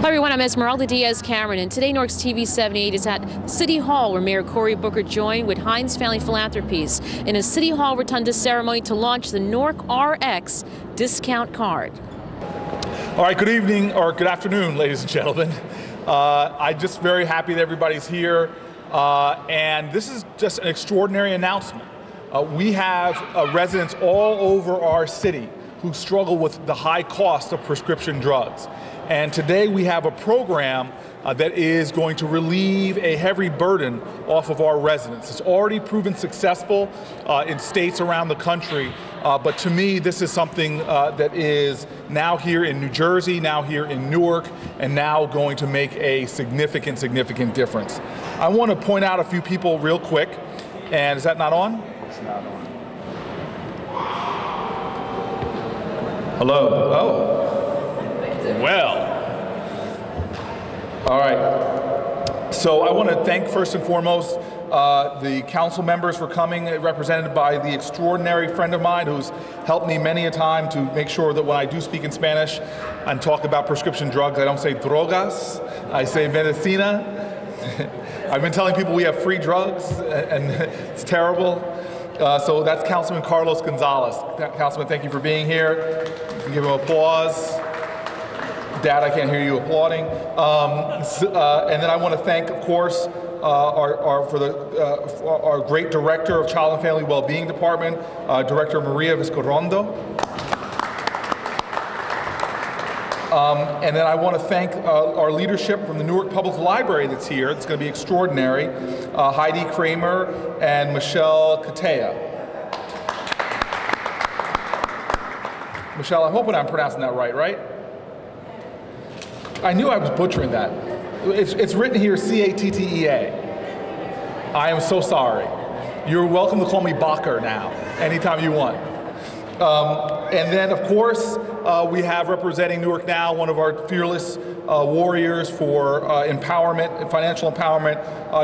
Hi everyone, I'm Esmeralda Diaz-Cameron, and today Newark's TV 78 is at City Hall, where Mayor Cory Booker joined with Heinz Family Philanthropies in a City Hall Rotunda ceremony to launch the Newark RX discount card. All right, good evening, or good afternoon, ladies and gentlemen. I'm just very happy that everybody's here, and this is just an extraordinary announcement. We have residents all over our city who struggle with the high cost of prescription drugs. And today we have a program that is going to relieve a heavy burden off of our residents. It's already proven successful in states around the country, but to me this is something that is now here in New Jersey, now here in Newark, and now going to make a significant difference. I want to point out a few people real quick, and is that not on? It's not on. Hello. Oh. Well, all right. So I want to thank first and foremost the council members for coming, represented by the extraordinary friend of mine who's helped me many a time to make sure that when I do speak in Spanish and talk about prescription drugs, I don't say drogas, I say medicina. I've been telling people we have free drugs, and it's terrible. So that's Councilman Carlos Gonzalez. Councilman, thank you for being here. You can give him applause. Dad, I can't hear you applauding. And then I want to thank, of course, our great director of Child and Family Wellbeing Department, Director Maria Vizcarrondo. And then I want to thank our leadership from the Newark Public Library that's here. It's going to be extraordinary. Heidi Kramer and Michelle Katea. Michelle, I'm hoping I'm pronouncing that right? I knew I was butchering that. It's written here C-A-T-T-E-A. I am so sorry. You're welcome to call me Bacher now, anytime you want. And then, of course, we have representing Newark Now, one of our fearless warriors for empowerment, financial empowerment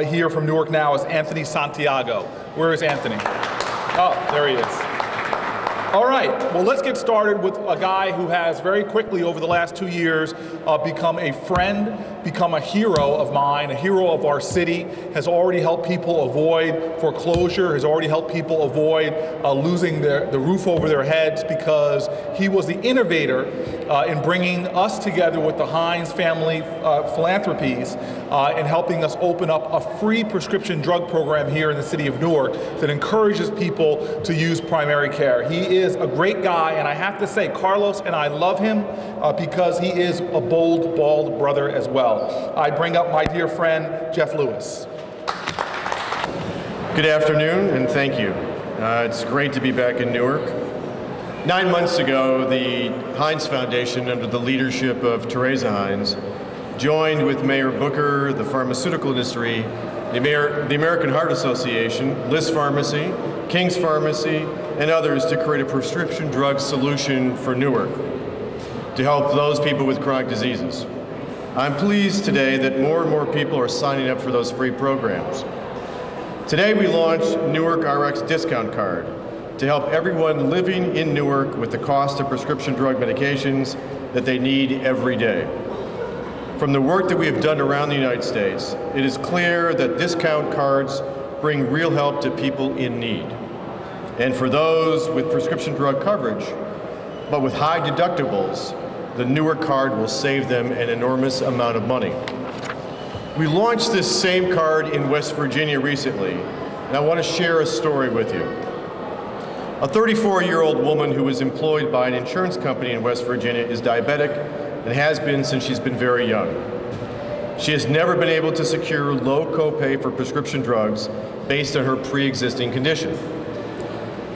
here from Newark Now is Anthony Santiago. Where is Anthony? Oh, there he is. All right, well, let's get started with a guy who has very quickly over the last 2 years become a friend, become a hero of mine, a hero of our city, has already helped people avoid foreclosure, has already helped people avoid losing the roof over their heads, because he was the innovator in bringing us together with the Heinz Family Philanthropies and helping us open up a free prescription drug program here in the city of Newark that encourages people to use primary care. He is a great guy, and I have to say, Carlos and I love him because he is a bold, bald brother as well. I bring up my dear friend, Jeff Lewis. Good afternoon, and thank you. It's great to be back in Newark. 9 months ago, the Heinz Foundation, under the leadership of Teresa Heinz, joined with Mayor Booker, the pharmaceutical industry, the American Heart Association, List Pharmacy, King's Pharmacy, and others to create a prescription drug solution for Newark to help those people with chronic diseases. I'm pleased today that more and more people are signing up for those free programs. Today we launched Newark RX Discount Card to help everyone living in Newark with the cost of prescription drug medications that they need every day. From the work that we have done around the United States, it is clear that discount cards bring real help to people in need. And for those with prescription drug coverage, but with high deductibles, the Newark card will save them an enormous amount of money. We launched this same card in West Virginia recently, and I want to share a story with you. A 34-year-old woman who is employed by an insurance company in West Virginia is diabetic and has been since she's been very young. She has never been able to secure low copay for prescription drugs based on her pre-existing condition.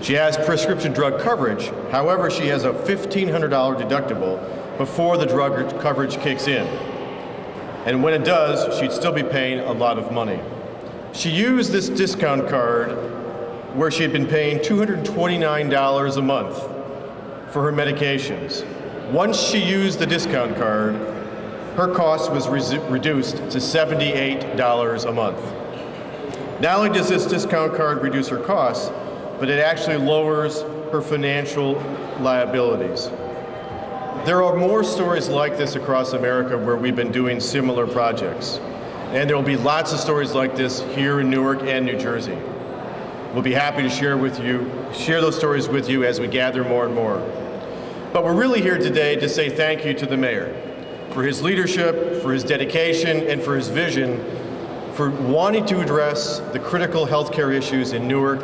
She has prescription drug coverage, however, she has a $1,500 deductible before the drug coverage kicks in. And when it does, she'd still be paying a lot of money. She used this discount card where she had been paying $229 a month for her medications. Once she used the discount card, her cost was reduced to $78 a month. Not only does this discount card reduce her costs, but it actually lowers her financial liabilities. There are more stories like this across America where we've been doing similar projects. And there will be lots of stories like this here in Newark and New Jersey. We'll be happy to share those stories with you as we gather more and more. But we're really here today to say thank you to the mayor for his leadership, for his dedication, and for his vision for wanting to address the critical healthcare issues in Newark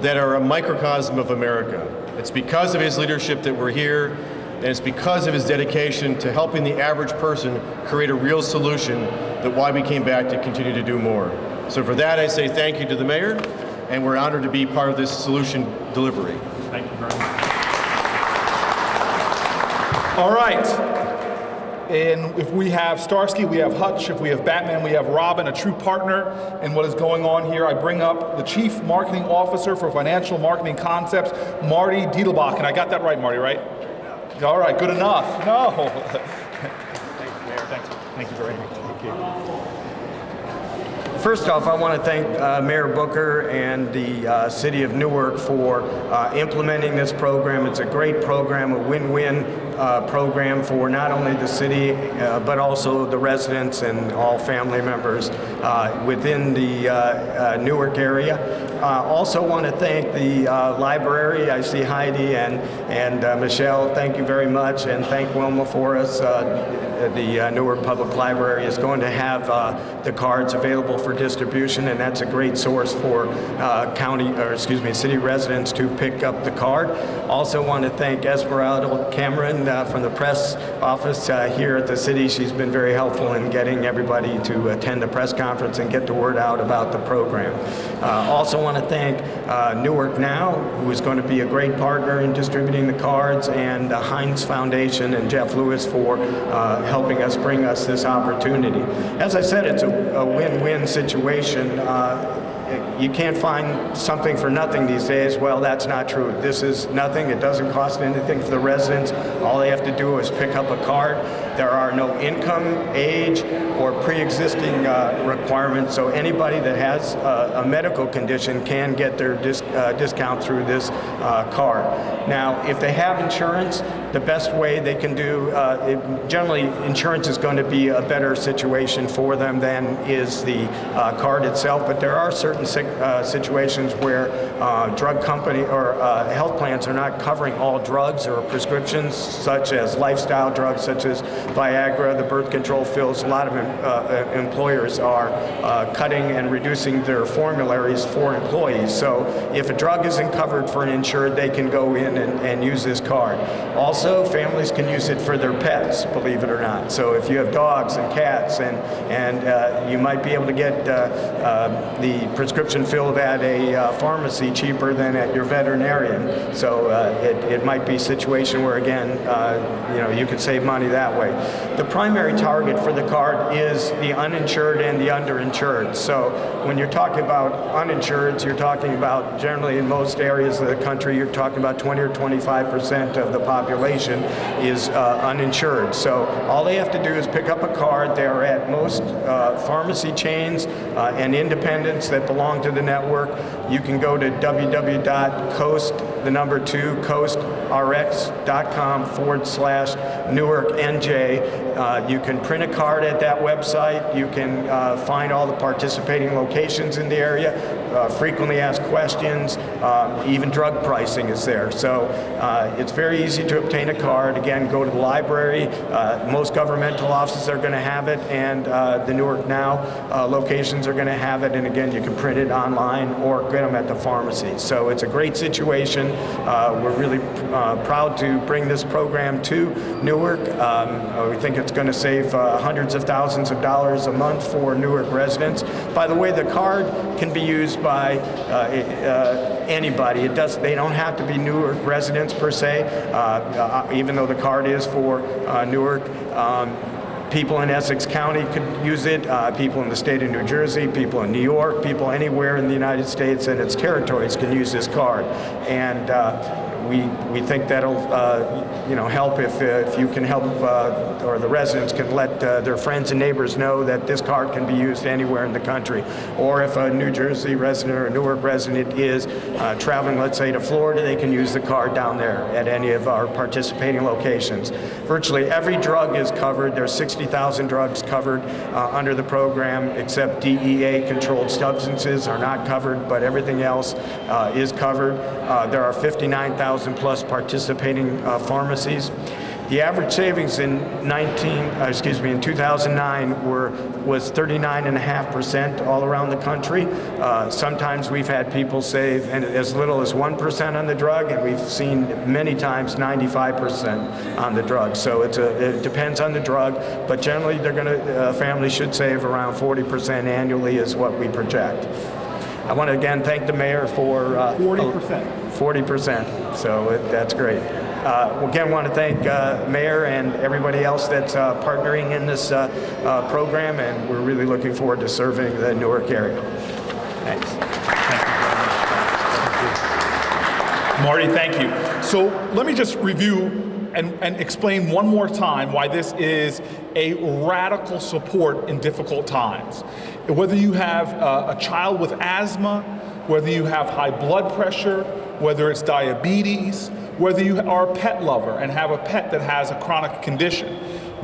that are a microcosm of America. It's because of his leadership that we're here, and it's because of his dedication to helping the average person create a real solution that why we came back to continue to do more. So for that, I say thank you to the mayor, and we're honored to be part of this solution delivery. Thank you very much. All right. And if we have Starsky, we have Hutch. If we have Batman, we have Robin, a true partner in what is going on here. I bring up the Chief Marketing Officer for Financial Marketing Concepts, Marty Diedelbach. And I got that right, Marty, right? All right, good enough. No. Thank you, Mayor. Thanks. Thank you very much. Thank you. First off, I want to thank Mayor Booker and the City of Newark for implementing this program. It's a great program, a win-win program for not only the city, but also the residents and all family members within the Newark area. Also want to thank the library. I see Heidi and Michelle. Thank you very much, and thank Wilma for us. The Newark Public Library is going to have the cards available for distribution, and that's a great source for city residents to pick up the card. Also want to thank Esmeralda Cameron from the press office here at the city. She's been very helpful in getting everybody to attend the press conference and get the word out about the program. Also want to thank Newark Now, who is going to be a great partner in distributing the cards, and the Heinz Foundation and Jeff Lewis for helping us bring us this opportunity. As I said, it's a win-win situation. You can't find something for nothing these days. Well, that's not true. This is nothing. It doesn't cost anything for the residents. All they have to do is pick up a card. There are no income, age, or pre-existing requirements, so anybody that has a medical condition can get their discount through this card. Now, if they have insurance, the best way they can do, generally insurance is going to be a better situation for them than is the card itself, but there are certain situations where drug company or health plans are not covering all drugs or prescriptions, such as lifestyle drugs, such as Viagra, the birth control pills. A lot of employers are cutting and reducing their formularies for employees. So if a drug isn't covered for an insured, they can go in and use this card. Also, families can use it for their pets, believe it or not. So if you have dogs and cats, and you might be able to get the prescription filled at a pharmacy cheaper than at your veterinarian. So it might be a situation where, again, you could save money that way. The primary target for the card is the uninsured and the underinsured. So when you're talking about uninsured, you're talking about, generally in most areas of the country, you're talking about 20 or 25% of the population is uninsured. So all they have to do is pick up a card. They're at most pharmacy chains and independents that belong to the network. You can go to www.coastrx.com/NewarkNJ. You can print a card at that website. You can find all the participating locations in the area, frequently asked questions, even drug pricing is there. So it's very easy to obtain a card. Again, go to the library. Most governmental offices are going to have it, and the Newark Now locations are going to have it. And again, you can print it online or get them at the pharmacy. So it's a great situation. We're really proud to bring this program to Newark. We think it's going to save hundreds of thousands of dollars a month for Newark residents. By the way, the card can be used by anybody. They don't have to be Newark residents per se, even though the card is for Newark. People in Essex County could use it, people in the state of New Jersey, people in New York, people anywhere in the United States and its territories can use this card. And We think that'll help if you can help, or the residents can let their friends and neighbors know that this card can be used anywhere in the country. Or if a New Jersey resident or a Newark resident is traveling, let's say, to Florida, they can use the card down there at any of our participating locations. Virtually every drug is covered. There's 60,000 drugs covered under the program, except DEA-controlled substances are not covered, but everything else is covered. There are 59,000 plus participating pharmacies. The average savings in 2009 was 39.5% all around the country. Sometimes we've had people save as little as 1% on the drug, and we've seen many times 95% on the drug. So it depends on the drug, but generally families should save around 40% annually is what we project. I want to again thank the mayor for 40%. 40%. So that's great. Again, want to thank Mayor and everybody else that's partnering in this program, and we're really looking forward to serving the Newark area. Thanks. Marty, thank you. So let me just review and explain one more time why this is a radical support in difficult times. Whether you have a child with asthma, whether you have high blood pressure, whether it's diabetes, whether you are a pet lover and have a pet that has a chronic condition,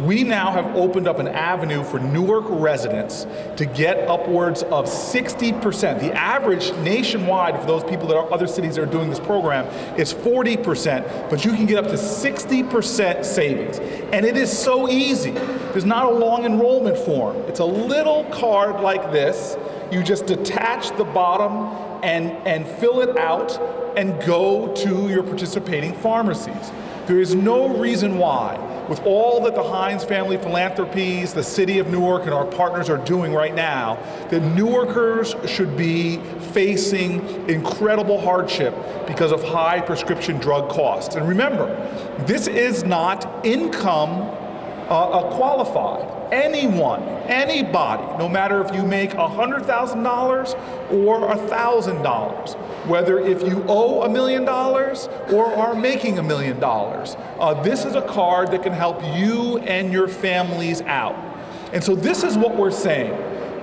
we now have opened up an avenue for Newark residents to get upwards of 60%. The average nationwide for those people that are other cities that are doing this program is 40%, but you can get up to 60% savings. And it is so easy. There's not a long enrollment form. It's a little card like this. You just detach the bottom and fill it out and go to your participating pharmacies. There is no reason why, with all that the Hines Family Philanthropies, the City of Newark, and our partners are doing right now, that Newarkers should be facing incredible hardship because of high prescription drug costs. And remember, this is not income qualified. Anyone, anybody, no matter if you make $100,000 or $1,000, whether if you owe $1 million or are making $1 million, this is a card that can help you and your families out. And so this is what we're saying.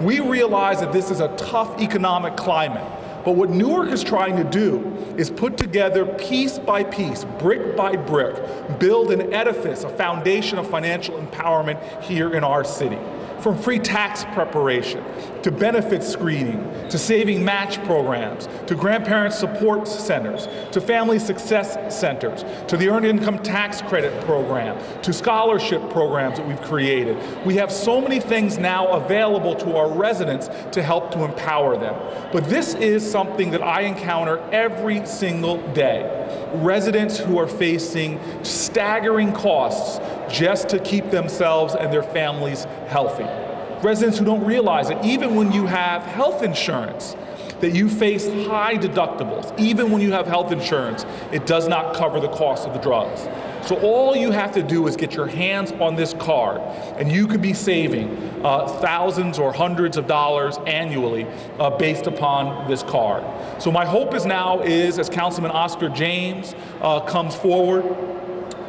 We realize that this is a tough economic climate. But what Newark is trying to do is put together piece by piece, brick by brick, build an edifice, a foundation of financial empowerment here in our city. From free tax preparation, to benefit screening, to saving match programs, to grandparent support centers, to family success centers, to the earned income tax credit program, to scholarship programs that we've created. We have so many things now available to our residents to help to empower them. But this is something that I encounter every single day. Residents who are facing staggering costs just to keep themselves and their families healthy. Residents who don't realize that even when you have health insurance, that you face high deductibles. Even when you have health insurance, it does not cover the cost of the drugs. So all you have to do is get your hands on this card, and you could be saving thousands or hundreds of dollars annually based upon this card. So my hope is now is, as Councilman Oscar James comes forward,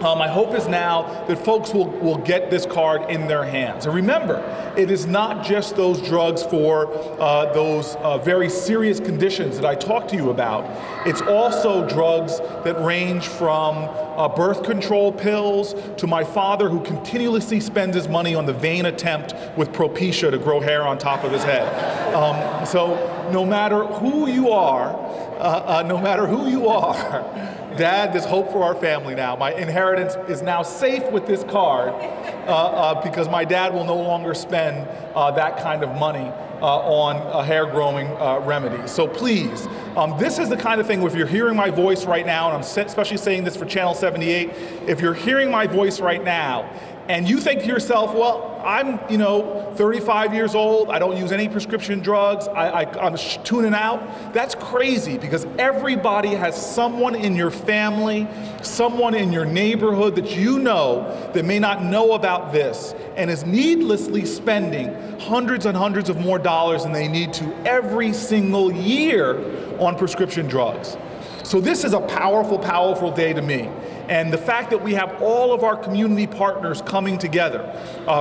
my hope is now that folks will get this card in their hands. And remember, it is not just those drugs for those very serious conditions that I talked to you about. It's also drugs that range from birth control pills to my father, who continuously spends his money on the vain attempt with Propecia to grow hair on top of his head. So no matter who you are, Dad, there's hope for our family now. My inheritance is now safe with this card because my dad will no longer spend that kind of money on hair growing remedies. So please, this is the kind of thing, if you're hearing my voice right now, and I'm especially saying this for Channel 78, if you're hearing my voice right now, and you think to yourself, well, I'm 35 years old, I don't use any prescription drugs, I'm tuning out. That's crazy, because everybody has someone in your family, someone in your neighborhood that you know that may not know about this and is needlessly spending hundreds and hundreds of more dollars than they need to every single year on prescription drugs. So this is a powerful, powerful day to me. And the fact that we have all of our community partners coming together,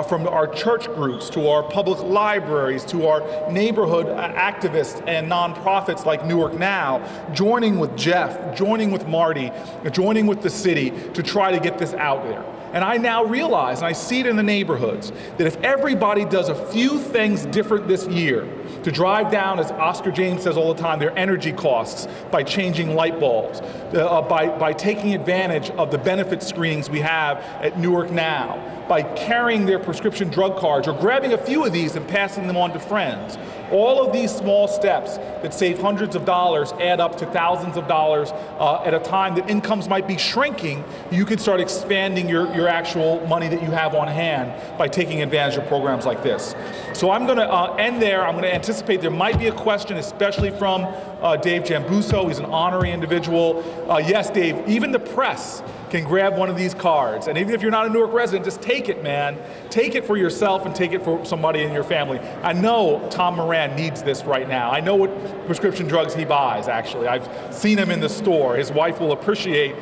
from our church groups to our public libraries to our neighborhood activists and nonprofits like Newark Now, joining with Jeff, joining with Marty, joining with the city to try to get this out there. And I now realize, and I see it in the neighborhoods, that if everybody does a few things different this year, to drive down, as Oscar James says all the time, their energy costs by changing light bulbs, by taking advantage of the benefit screenings we have at Newark Now, by carrying their prescription drug cards or grabbing a few of these and passing them on to friends. All of these small steps that save hundreds of dollars add up to thousands of dollars at a time that incomes might be shrinking. You could start expanding your actual money that you have on hand by taking advantage of programs like this. So I'm going to end there. I'm going to anticipate there might be a question, especially from Dave Jambuso. He's an honorary individual. Yes, Dave, even the press can grab one of these cards. And even if you're not a Newark resident, just take it, man. Take it for yourself and take it for somebody in your family. I know Tom Moran needs this right now. I know what prescription drugs he buys, actually. I've seen him in the store. His wife will appreciate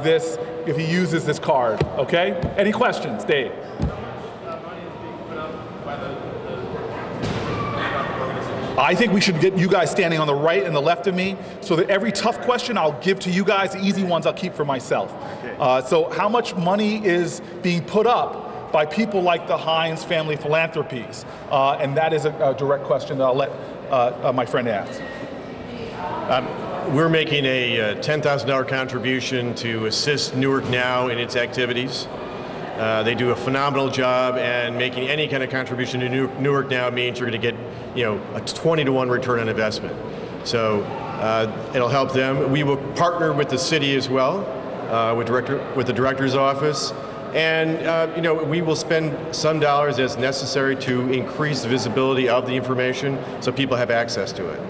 this if he uses this card, okay? Any questions, Dave? I think we should get you guys standing on the right and the left of me so that every tough question I'll give to you guys, the easy ones I'll keep for myself. Okay. So how much money is being put up by people like the Hines Family Philanthropies? And that is a direct question that I'll let my friend ask. We're making a $10,000 contribution to assist Newark Now in its activities. They do a phenomenal job, and making any kind of contribution to Newark Now means you're going to get, a 20-to-1 return on investment. So it'll help them. We will partner with the city as well, with the director's office, and we will spend some dollars as necessary to increase the visibility of the information so people have access to it.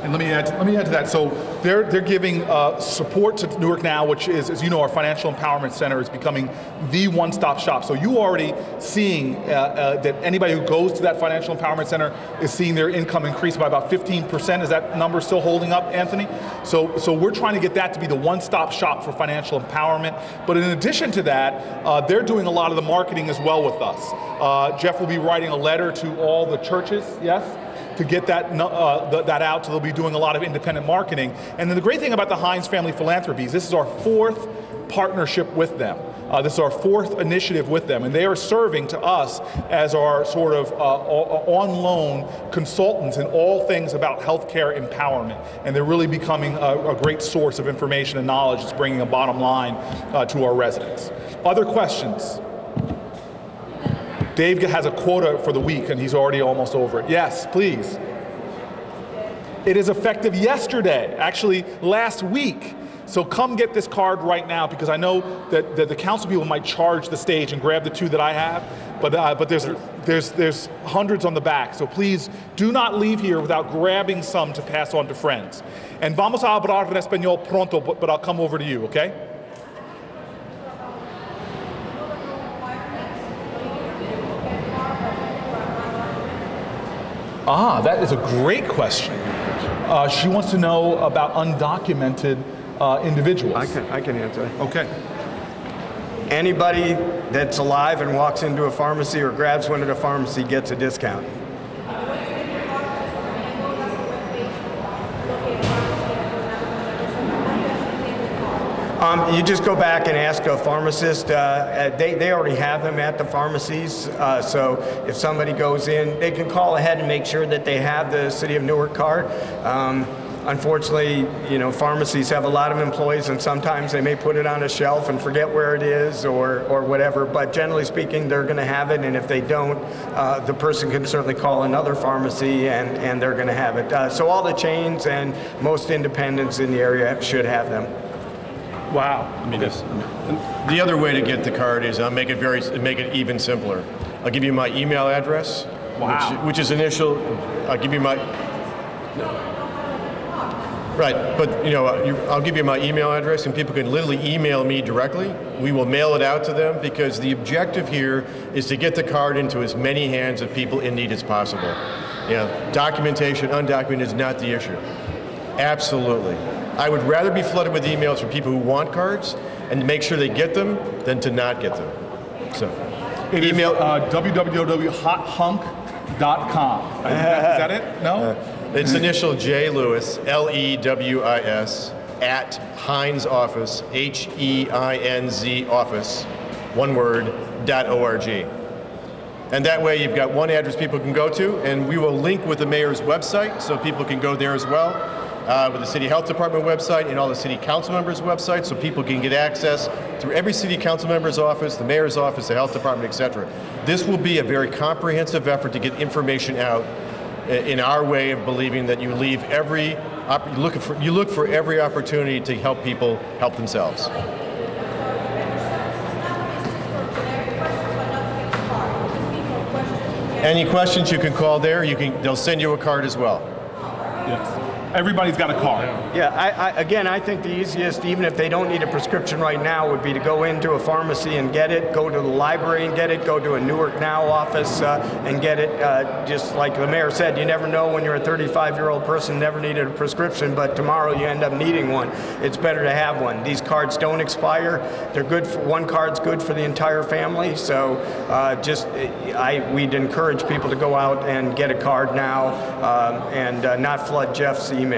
And let me add to that. So they're giving support to Newark Now, which is, as you know, our financial empowerment center is becoming the one-stop shop. So you already seeing that anybody who goes to that financial empowerment center is seeing their income increase by about 15%. Is that number still holding up, Anthony? So we're trying to get that to be the one-stop shop for financial empowerment. But in addition to that, they're doing a lot of the marketing as well with us. Jeff will be writing a letter to all the churches, yes? To get that out, so they'll be doing a lot of independent marketing. And then the great thing about the Hines Family Philanthropies, this is our 4th partnership with them. This is our 4th initiative with them, and they are serving to us as our sort of on-loan consultants in all things about healthcare empowerment. And they're really becoming a great source of information and knowledge that's bringing a bottom line to our residents. Other questions? Dave has a quota for the week, and he's already almost over it. Yes, please. It is effective yesterday, actually last week. So come get this card right now, because I know that the council people might charge the stage and grab the 2 that I have, but there's hundreds on the back. So please do not leave here without grabbing some to pass on to friends. And vamos a hablar en español pronto, but I'll come over to you, okay? That is a great question. She wants to know about undocumented individuals. I can answer. Okay. Anybody that's alive and walks into a pharmacy or grabs one at a pharmacy gets a discount. You just go back and ask a pharmacist. They already have them at the pharmacies. So if somebody goes in, they can call ahead and make sure that they have the City of Newark card. Unfortunately, pharmacies have a lot of employees, and sometimes they may put it on a shelf and forget where it is or whatever. But generally speaking, they're going to have it, and if they don't, the person can certainly call another pharmacy, and they're going to have it. So all the chains and most independents in the area should have them. Wow. The other way to get the card is make it even simpler. I'll give you my email address, which is initial. I'll give you my. Right, but I'll give you my email address, and people can literally email me directly. We will mail it out to them, because the objective here is to get the card into as many hands of people in need as possible. Documentation, undocumented is not the issue. Absolutely. I would rather be flooded with emails from people who want cards and make sure they get them than to not get them. So, email www.hothunk.com. Is that it? No? It's initial J. Lewis, Lewis, at Heinz Office, HEINZ Office, one word, .org. And that way you've got one address people can go to, and we will link with the mayor's website so people can go there as well, with the city health department website and all the city council members' websites, so people can get access through every city council member's office, the mayor's office, the health department, etc. This will be a very comprehensive effort to get information out in our way of believing that you leave you look for every opportunity to help people help themselves. Any questions, you can call there. They'll send you a card as well. Yes. Everybody's got a card. Yeah, again, I think the easiest, even if they don't need a prescription right now, would be to go into a pharmacy and get it, go to the library and get it, go to a Newark Now office and get it. Just like the mayor said, you never know when you're a 35-year-old person, never needed a prescription, but tomorrow you end up needing one. It's better to have one. These cards don't expire. They're good for, one card's good for the entire family, so we'd encourage people to go out and get a card now and not flood Jeff's emails.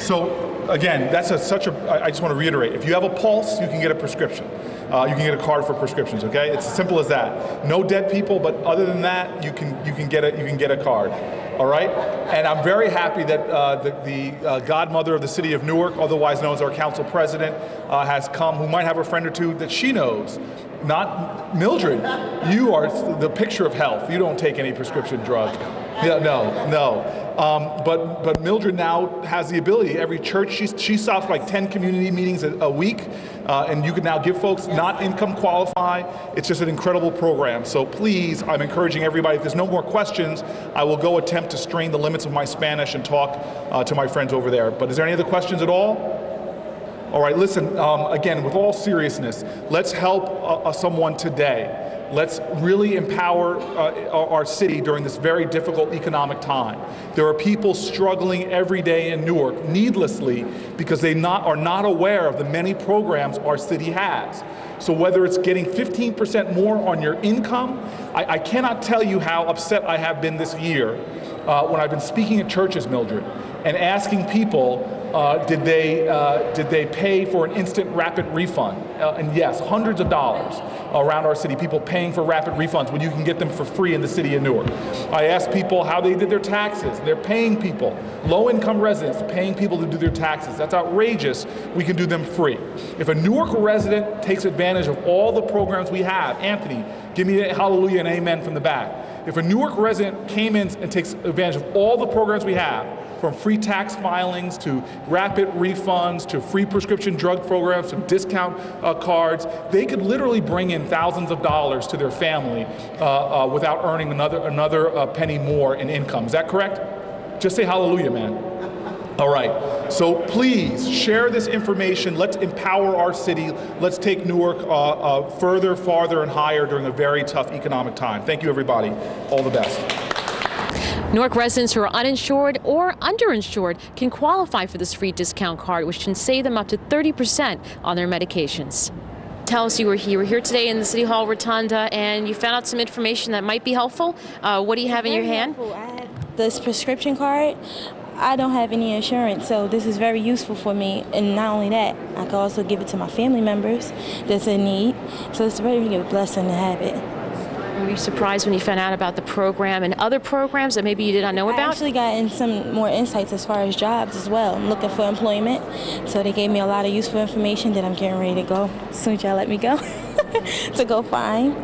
So again, I just want to reiterate, if you have a pulse, you can get a prescription. You can get a card for prescriptions, okay? It's as simple as that. No dead people, but other than that, you can get a card. All right? And I'm very happy that the godmother of the city of Newark, otherwise known as our council president, has come, who might have a friend or two that she knows. Not Mildred, you are the picture of health. You don't take any prescription drugs. Yeah, no. But Mildred now has the ability. Every church, she stops like 10 community meetings a week, and you can now give folks not income qualify. It's just an incredible program. So please, I'm encouraging everybody, if there's no more questions, I will go attempt to strain the limits of my Spanish and talk to my friends over there. But is there any other questions at all? All right, listen, again, with all seriousness, let's help someone today. Let's really empower our city during this very difficult economic time. There are people struggling every day in Newark needlessly because they are not aware of the many programs our city has. So whether it's getting 15% more on your income, I cannot tell you how upset I have been this year when I've been speaking at churches, Mildred, and asking people, did they pay for an instant rapid refund? And yes, hundreds of dollars around our city, people paying for rapid refunds when you can get them for free in the city of Newark. I asked people how they did their taxes. They're paying people, low-income residents, paying people to do their taxes. That's outrageous. We can do them free. If a Newark resident takes advantage of all the programs we have, Anthony, give me a hallelujah and amen from the back. If a Newark resident came in and takes advantage of all the programs we have, from free tax filings to rapid refunds to free prescription drug programs to discount cards, they could literally bring in thousands of dollars to their family without earning another penny more in income. Is that correct? Just say hallelujah, man. All right, so please share this information. Let's empower our city. Let's take Newark further, farther, and higher during a very tough economic time. Thank you, everybody. All the best. Newark residents who are uninsured or underinsured can qualify for this free discount card, which can save them up to 30% on their medications. Tell us, you were here today in the City Hall Rotunda, and you found out some information that might be helpful. What do you have in your hand? Helpful. I have this prescription card. I don't have any insurance, so this is very useful for me. And not only that, I can also give it to my family members that's in need. So it's a very good blessing to have it. Were you surprised when you found out about the program and other programs that maybe you did not know about? I actually got in some more insights as far as jobs as well. I'm looking for employment, so they gave me a lot of useful information that I'm getting ready to go as soon as y'all let me go to go find.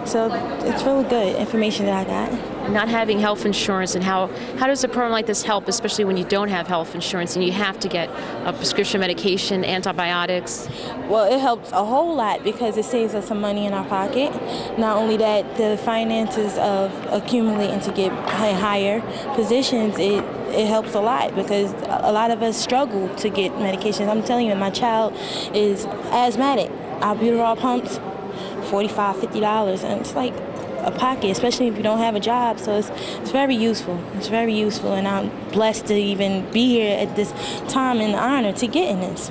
So it's really good information that I got. Not having health insurance, and how does a program like this help, especially when you don't have health insurance and you have to get a prescription medication, antibiotics? Well, it helps a whole lot because it saves us some money in our pocket. Not only that, the finances of accumulating to get higher positions, it helps a lot because a lot of us struggle to get medications. I'm telling you, my child is asthmatic. Albuterol pumps, $45, $50, and it's like a pocket, especially if you don't have a job. So it's very useful. It's very useful, and I'm blessed to even be here at this time and the honor to get in this.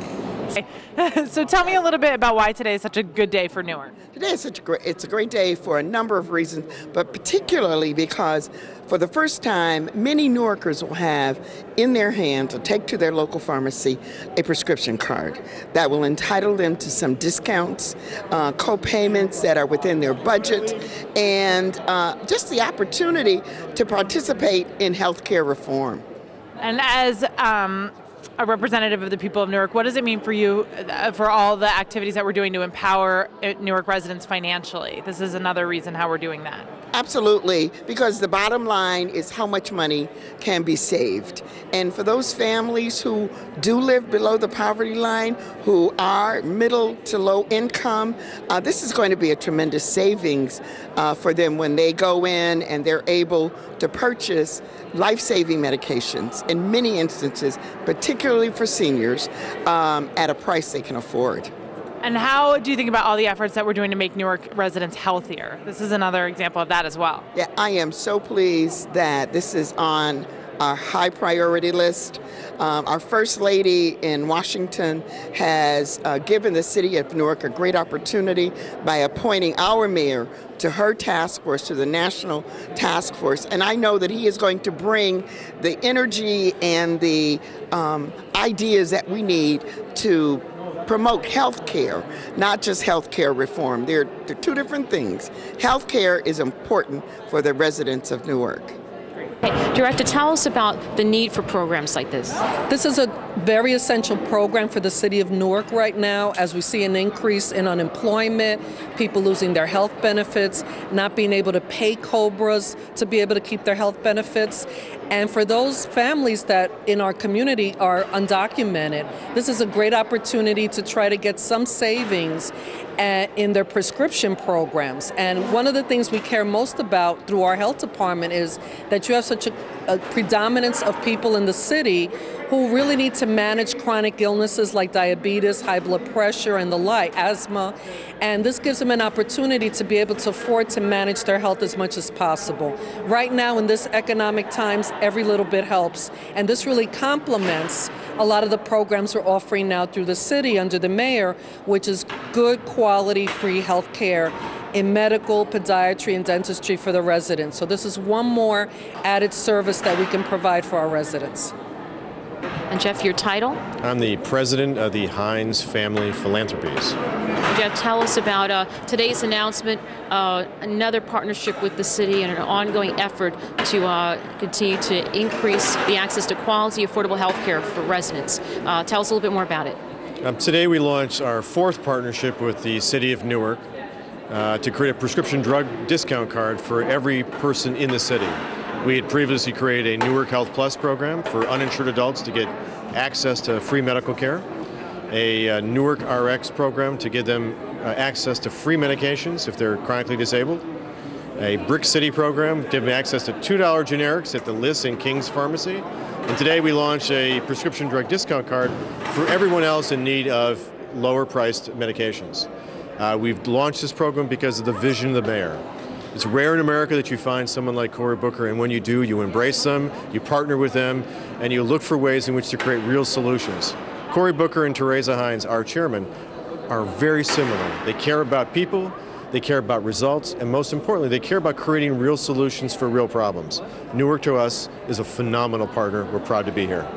So tell me a little bit about why today is such a good day for Newark. Today is it's a great day for a number of reasons, but particularly because for the first time, many Newarkers will have in their hand to take to their local pharmacy a prescription card that will entitle them to some discounts, co-payments that are within their budget, and just the opportunity to participate in healthcare reform. And as a representative of the people of Newark, what does it mean for you for all the activities that we're doing to empower Newark residents financially? This is another reason how we're doing that. Absolutely, because the bottom line is how much money can be saved. And for those families who do live below the poverty line, who are middle to low income, this is going to be a tremendous savings for them when they go in and they're able to purchase life-saving medications in many instances, particularly for seniors, at a price they can afford. And how do you think about all the efforts that we're doing to make Newark residents healthier? This is another example of that as well. Yeah, I am so pleased that this is on our high priority list. Our First Lady in Washington has given the city of Newark a great opportunity by appointing our mayor to her task force, to the national task force. And I know that he is going to bring the energy and the ideas that we need to promote health care, not just health care reform. They're two different things. Health care is important for the residents of Newark. Hey, Director, tell us about the need for programs like this. This is a very essential program for the city of Newark right now, as we see an increase in unemployment, people losing their health benefits, not being able to pay COBRAs to be able to keep their health benefits. And for those families that in our community are undocumented, this is a great opportunity to try to get some savings in their prescription programs. And one of the things we care most about through our health department is that you have such a predominance of people in the city who really need to manage chronic illnesses like diabetes, high blood pressure, and the like, asthma. And this gives them an opportunity to be able to afford to manage their health as much as possible. Right now, in this economic times, every little bit helps. And this really complements a lot of the programs we're offering now through the city under the mayor, which is good quality free health care in medical, podiatry, and dentistry for the residents. So this is one more added service that we can provide for our residents. And Jeff, your title? I'm the president of the Hines Family Philanthropies. Jeff, tell us about today's announcement, another partnership with the city and an ongoing effort to continue to increase the access to quality, affordable health care for residents. Tell us a little bit more about it. Today we launched our fourth partnership with the city of Newark to create a prescription drug discount card for every person in the city. We had previously created a Newark Health Plus program for uninsured adults to get access to free medical care, a Newark RX program to give them access to free medications if they're chronically disabled, a Brick City program to give them access to $2 generics at the Liss and King's Pharmacy, and today we launched a prescription drug discount card for everyone else in need of lower priced medications. We've launched this program because of the vision of the mayor. It's rare in America that you find someone like Cory Booker, and when you do, you embrace them, you partner with them, and you look for ways in which to create real solutions. Cory Booker and Teresa Hines, our chairman, are very similar. They care about people, they care about results, and most importantly, they care about creating real solutions for real problems. Newark to us is a phenomenal partner. We're proud to be here.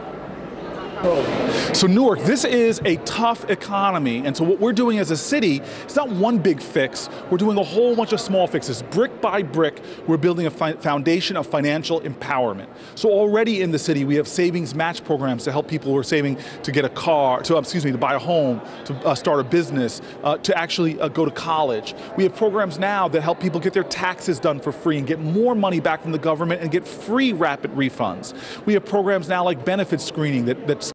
So Newark, this is a tough economy, and so what we're doing as a city, it's not one big fix, we're doing a whole bunch of small fixes. Brick by brick, we're building a foundation of financial empowerment. So already in the city, we have savings match programs to help people who are saving to get a car, to buy a home, to start a business, to actually go to college. We have programs now that help people get their taxes done for free and get more money back from the government and get free rapid refunds. We have programs now like benefit screening that